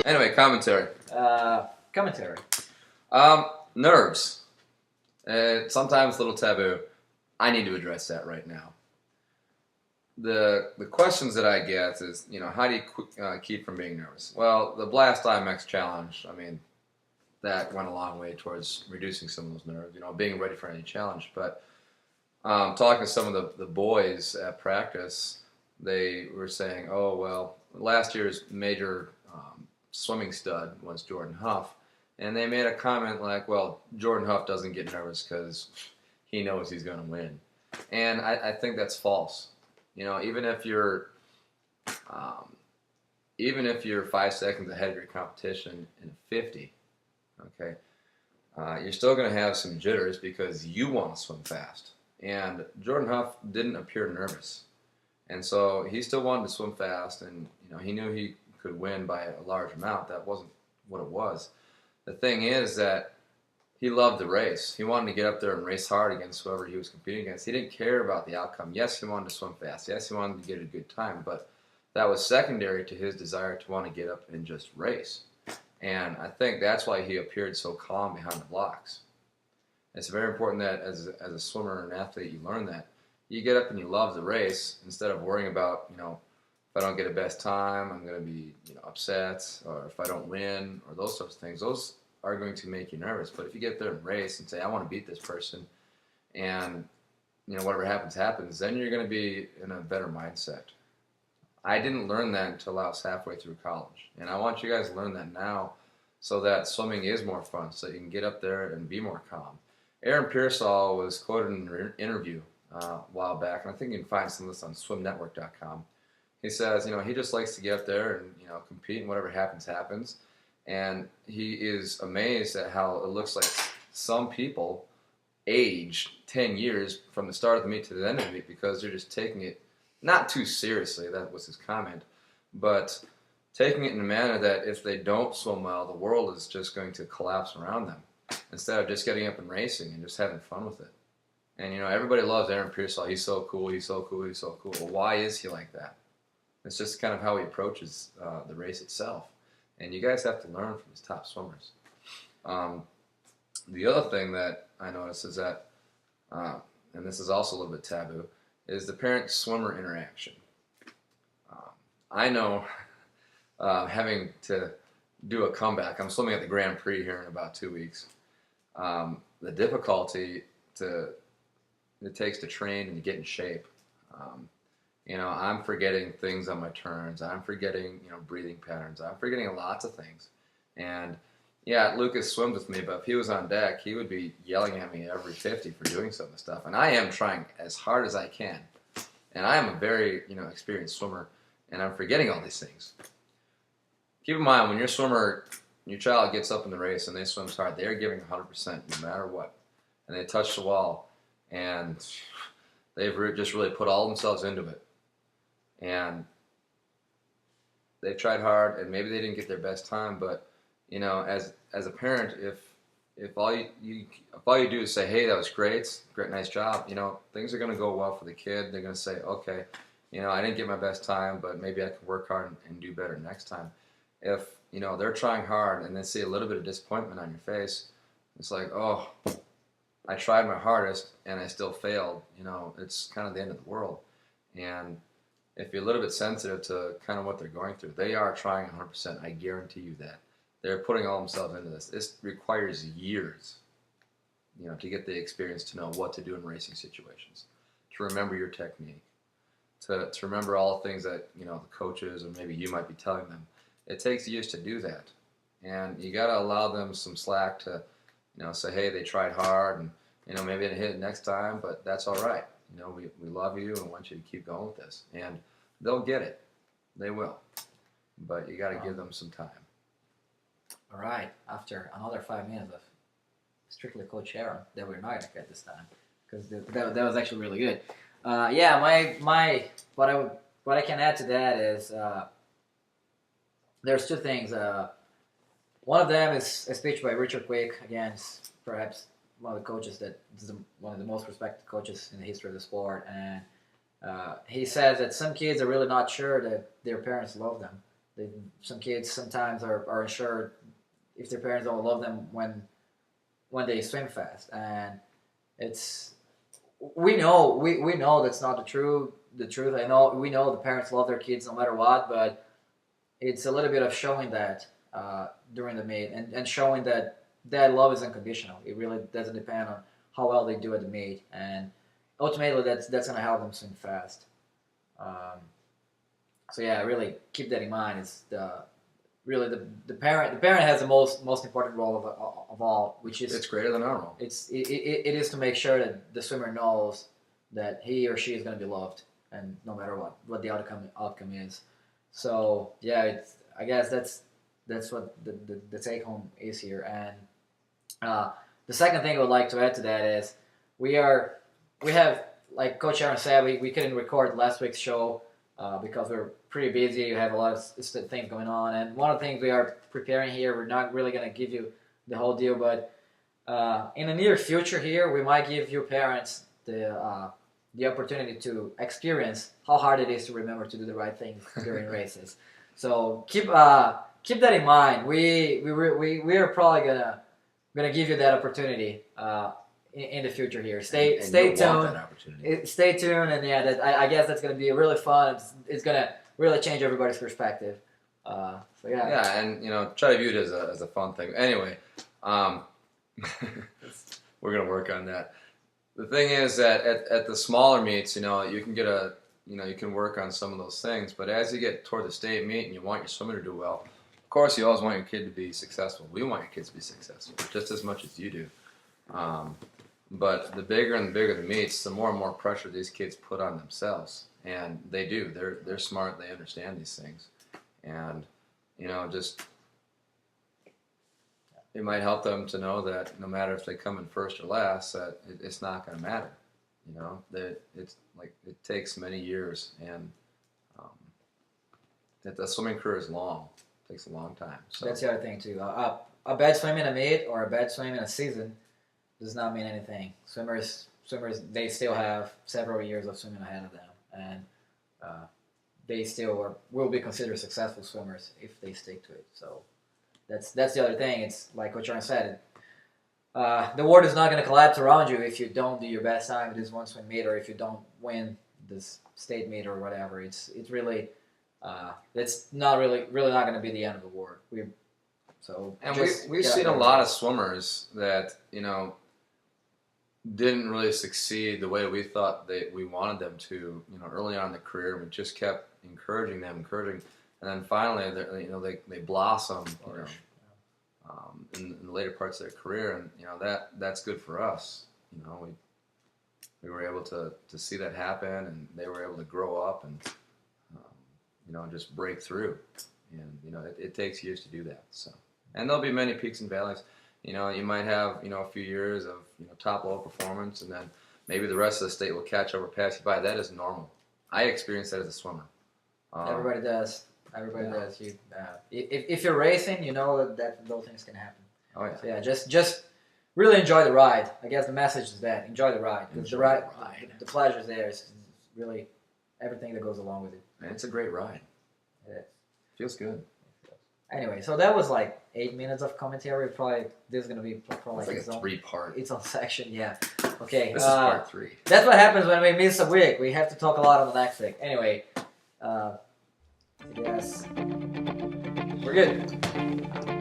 Anyway, commentary. Commentary. Nerves. Sometimes a little taboo. I need to address that right now. The questions that I get is, how do you keep from being nervous? Well, the Blast IMX challenge, that went a long way towards reducing some of those nerves, being ready for any challenge. But talking to some of the boys at practice, they were saying, oh, well, last year's major swimming stud was Jordan Huff. And they made a comment like, well, Jordan Huff doesn't get nervous because he knows he's going to win. And I think that's false. Even if you're 5 seconds ahead of your competition in a 50, okay, you're still going to have some jitters because you want to swim fast. And Jordan Huff didn't appear nervous. And so he still wanted to swim fast, and he knew he could win by a large amount. That wasn't what it was. The thing is that he loved the race. He wanted to get up there and race hard against whoever he was competing against. He didn't care about the outcome. Yes, he wanted to swim fast. Yes, he wanted to get a good time, but that was secondary to his desire to want to get up and just race. And I think that's why he appeared so calm behind the blocks. It's very important that as a swimmer and athlete, you learn that. You get up and you love the race instead of worrying about, if I don't get a best time, I'm going to be, upset, or if I don't win, or those sorts of things. Those are going to make you nervous. But if you get there and race and say, I want to beat this person, and, whatever happens, happens, then you're going to be in a better mindset. I didn't learn that until I was halfway through college. And I want you guys to learn that now so that swimming is more fun, so you can get up there and be more calm. Aaron Pearsall was quoted in an interview a while back, and I think you can find some of this on swimnetwork.com. He says, he just likes to get up there and, compete, and whatever happens, happens. And he is amazed at how it looks like some people age 10 years from the start of the meet to the end of the meet because they're just taking it not too seriously. That was his comment. But taking it in a manner that if they don't swim well, the world is just going to collapse around them instead of just getting up and racing and just having fun with it. And, everybody loves Aaron Pearsall. He's so cool, he's so cool, he's so cool. Well, why is he like that? It's just kind of how he approaches the race itself. And you guys have to learn from his top swimmers. The other thing that I noticed is that, and this is also a little bit taboo, is the parent-swimmer interaction. I know having to do a comeback, I'm swimming at the Grand Prix here in about 2 weeks, the difficulty it takes to train and to get in shape. I'm forgetting things on my turns. I'm forgetting, breathing patterns. I'm forgetting lots of things. And, yeah, Lucas swims with me, but if he was on deck, he would be yelling at me every 50 for doing some of the stuff. And I am trying as hard as I can. And I am a very, experienced swimmer, and I'm forgetting all these things. Keep in mind, when your child gets up in the race and they swim hard, they're giving 100% no matter what. And they touch the wall, and they've just really put all themselves into it. And they've tried hard, and maybe they didn't get their best time, but as a parent, if all you do is say, hey, that was great, nice job, things are going to go well for the kid. They're going to say, okay, I didn't get my best time, but maybe I can work hard and do better next time. If they're trying hard and they see a little bit of disappointment on your face, it's like, oh, I tried my hardest and I still failed. It's kind of the end of the world. And if you're a little bit sensitive to kind of what they're going through, they are trying 100%. I guarantee you that. They're putting all themselves into this. This requires years, to get the experience to know what to do in racing situations, to remember your technique, to remember all the things that, the coaches or maybe you might be telling them. It takes years to do that. And you got to allow them some slack to, say, hey, they tried hard and, maybe they didn't hit it next time, but that's all right. We love you and want you to keep going with this. And they'll get it. They will. But you got to give them some time. All right. After another 5 minutes of strictly Coach Aaron that we're not going to get this time, because that was actually really good. What I can add to that is there's two things. One of them is a speech by Richard Quick. Again, perhaps one of the coaches one of the most respected coaches in the history of the sport, and he says that some kids are really not sure that their parents love them, Some kids sometimes are unsure if their parents don't love them when they swim fast, and it's we know that's not the truth. I know we know the parents love their kids no matter what, but it's a little bit of showing that during the meet and showing that love is unconditional. It really doesn't depend on how well they do at the meet, and ultimately that's going to help them swim fast. So yeah, really keep that in mind. It's the parent has the most important role of all, which is It's greater than our role. it is to make sure that the swimmer knows that he or she is going to be loved, and no matter what the outcome is. So yeah, I guess that's what the take home is here. And the second thing I would like to add to that is we have, like Coach Aaron said, we couldn't record last week's show because we're pretty busy. You have a lot of things going on, and one of the things we are preparing here, we're not really going to give you the whole deal, but in the near future here, we might give your parents the opportunity to experience how hard it is to remember to do the right thing during races. So keep that in mind. We are probably gonna give you that opportunity in the future here. Stay tuned. Want that opportunity. Stay tuned, and yeah, I guess that's gonna be really fun. It's gonna really change everybody's perspective. So yeah. Yeah, and try to view it as a fun thing. Anyway, we're gonna work on that. The thing is that at the smaller meets, you can get you can work on some of those things. But as you get toward the state meet and you want your swimmer to do well, of course you always want your kid to be successful. We want your kids to be successful just as much as you do. But the bigger and bigger the meets, the more and more pressure these kids put on themselves, and they do. They're smart. They understand these things, and just. It might help them to know that no matter if they come in first or last, that it's not going to matter. That it's like it takes many years, and that the swimming career is long. It takes a long time. So that's the other thing too. A bad swim in a meet or a bad swim in a season does not mean anything. Swimmers, they still have several years of swimming ahead of them, and they still will be considered successful swimmers if they stick to it. So. That's the other thing. It's like what John said. The world is not going to collapse around you if you don't do your best time at this one swim meet, or if you don't win this state meet or whatever. It's really it's not really not going to be the end of the world. We've seen a lot of swimmers that didn't really succeed the way we thought we wanted them to. Early on in the career, we just kept encouraging them. And then finally, they blossom, in the later parts of their career, and that's good for us. We were able to see that happen, and they were able to grow up and just break through. And it takes years to do that. So, and there'll be many peaks and valleys. You might have a few years of top level performance, and then maybe the rest of the state will catch up or pass you by. That is normal. I experienced that as a swimmer. Everybody does. Everybody does. If you're racing, you know that those things can happen. Oh yeah. So yeah, just really enjoy the ride. I guess the message is that enjoy the ride. The pleasure is there. It's really everything that goes along with it. And it's a great ride. It is. Feels good. Anyway, so that was like 8 minutes of commentary. Probably this is gonna be probably like a 3-part. Its own section. Yeah. Okay. This is part 3. That's what happens when we miss a week. We have to talk a lot on the next week. Anyway. Yes. We're good.